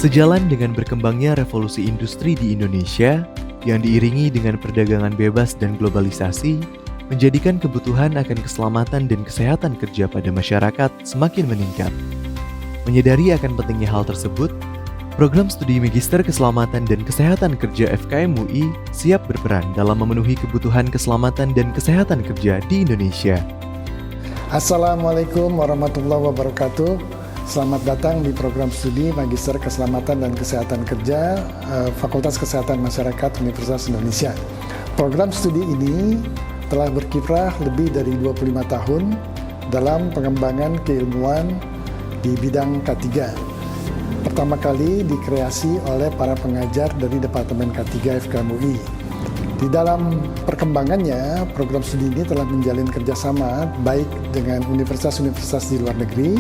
Sejalan dengan berkembangnya revolusi industri di Indonesia yang diiringi dengan perdagangan bebas dan globalisasi, menjadikan kebutuhan akan keselamatan dan kesehatan kerja pada masyarakat semakin meningkat. Menyadari akan pentingnya hal tersebut, program studi Magister Keselamatan dan Kesehatan Kerja FKM UI siap berperan dalam memenuhi kebutuhan keselamatan dan kesehatan kerja di Indonesia. Assalamualaikum warahmatullahi wabarakatuh. Selamat datang di program studi Magister Keselamatan dan Kesehatan Kerja Fakultas Kesehatan Masyarakat Universitas Indonesia. Program studi ini telah berkiprah lebih dari 25 tahun dalam pengembangan keilmuan di bidang K3. Pertama kali dikreasi oleh para pengajar dari Departemen K3 FKM UI. Di dalam perkembangannya, program studi ini telah menjalin kerjasama baik dengan universitas-universitas di luar negeri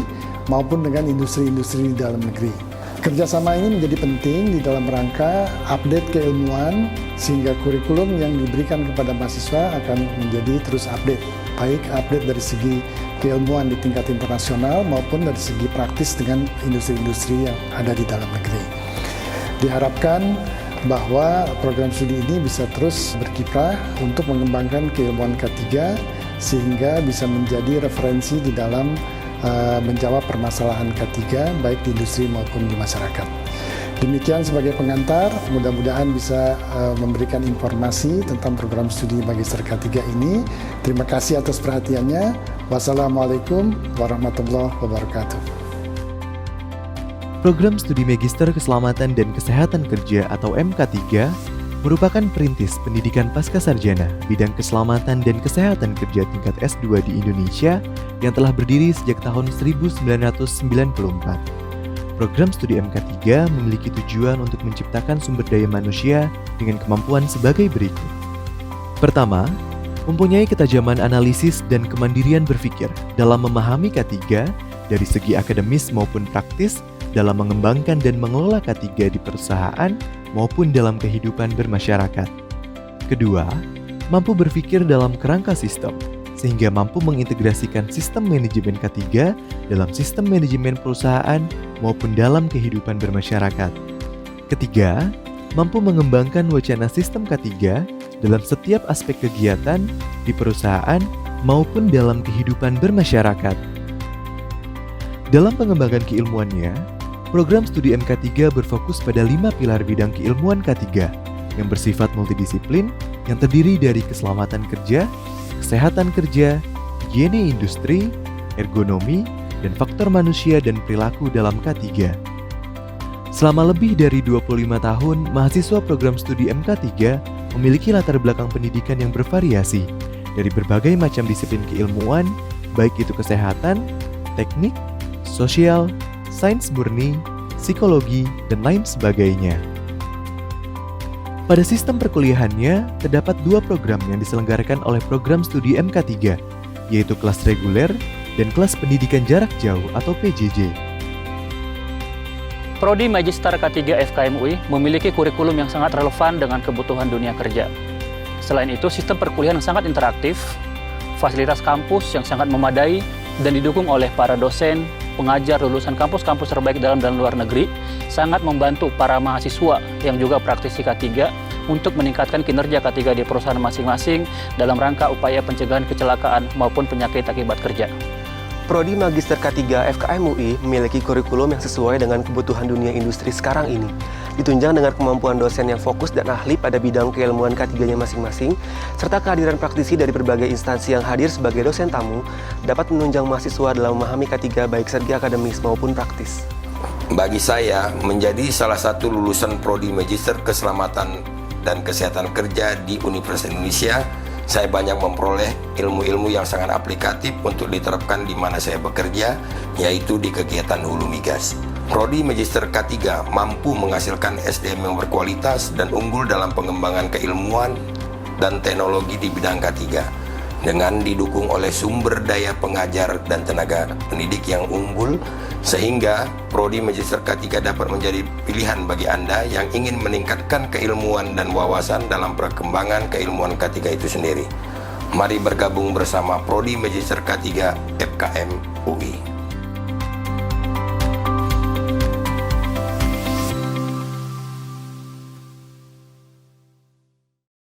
maupun dengan industri-industri di dalam negeri. Kerjasama ini menjadi penting di dalam rangka update keilmuan sehingga kurikulum yang diberikan kepada mahasiswa akan menjadi terus update, baik update dari segi keilmuan di tingkat internasional maupun dari segi praktis dengan industri-industri yang ada di dalam negeri. Diharapkan bahwa program studi ini bisa terus berkiprah untuk mengembangkan keilmuan K3 sehingga bisa menjadi referensi di dalam menjawab permasalahan K3 baik di industri maupun di masyarakat. Demikian sebagai pengantar, mudah-mudahan bisa memberikan informasi tentang program studi Magister K3 ini. Terima kasih atas perhatiannya. Wassalamualaikum warahmatullahi wabarakatuh. Program Studi Magister Keselamatan dan Kesehatan Kerja atau MK3 merupakan perintis pendidikan pascasarjana bidang keselamatan dan kesehatan kerja tingkat S2 di Indonesia yang telah berdiri sejak tahun 1994. Program studi MK3 memiliki tujuan untuk menciptakan sumber daya manusia dengan kemampuan sebagai berikut. Pertama, mempunyai ketajaman analisis dan kemandirian berpikir dalam memahami K3 dari segi akademis maupun praktis dalam mengembangkan dan mengelola K3 di perusahaan maupun dalam kehidupan bermasyarakat. Kedua, mampu berpikir dalam kerangka sistem, sehingga mampu mengintegrasikan sistem manajemen K3 dalam sistem manajemen perusahaan maupun dalam kehidupan bermasyarakat. Ketiga, mampu mengembangkan wacana sistem K3 dalam setiap aspek kegiatan di perusahaan maupun dalam kehidupan bermasyarakat. Dalam pengembangan keilmuannya, program studi MK3 berfokus pada 5 pilar bidang keilmuan K3 yang bersifat multidisiplin yang terdiri dari keselamatan kerja, kesehatan kerja, higiene industri, ergonomi, dan faktor manusia dan perilaku dalam K3. Selama lebih dari 25 tahun, mahasiswa program studi MK3 memiliki latar belakang pendidikan yang bervariasi dari berbagai macam disiplin keilmuan, baik itu kesehatan, teknik, sosial, sains murni, psikologi, dan lain sebagainya. Pada sistem perkuliahannya, terdapat 2 program yang diselenggarakan oleh program studi MK3, yaitu kelas reguler dan kelas pendidikan jarak jauh atau PJJ. Prodi Magister K3 FKM UI memiliki kurikulum yang sangat relevan dengan kebutuhan dunia kerja. Selain itu, sistem perkuliahan yang sangat interaktif, fasilitas kampus yang sangat memadai, dan didukung oleh para dosen, pengajar lulusan kampus-kampus terbaik dalam dan luar negeri, sangat membantu para mahasiswa yang juga praktisi K3 untuk meningkatkan kinerja K3 di perusahaan masing-masing dalam rangka upaya pencegahan kecelakaan maupun penyakit akibat kerja. Prodi Magister K3 FKM UI memiliki kurikulum yang sesuai dengan kebutuhan dunia industri sekarang ini. Ditunjang dengan kemampuan dosen yang fokus dan ahli pada bidang keilmuan K3-nya masing-masing, serta kehadiran praktisi dari berbagai instansi yang hadir sebagai dosen tamu, dapat menunjang mahasiswa dalam memahami K3 baik segi akademis maupun praktis. Bagi saya, menjadi salah satu lulusan Prodi Magister Keselamatan dan Kesehatan Kerja di Universitas Indonesia, saya banyak memperoleh ilmu-ilmu yang sangat aplikatif untuk diterapkan di mana saya bekerja, yaitu di kegiatan hulu migas. Prodi Magister K3 mampu menghasilkan SDM yang berkualitas dan unggul dalam pengembangan keilmuan dan teknologi di bidang K3, dengan didukung oleh sumber daya pengajar dan tenaga pendidik yang unggul, sehingga Prodi Magister K3 dapat menjadi pilihan bagi Anda yang ingin meningkatkan keilmuan dan wawasan dalam perkembangan keilmuan K3 itu sendiri. Mari bergabung bersama Prodi Magister K3 FKM UI.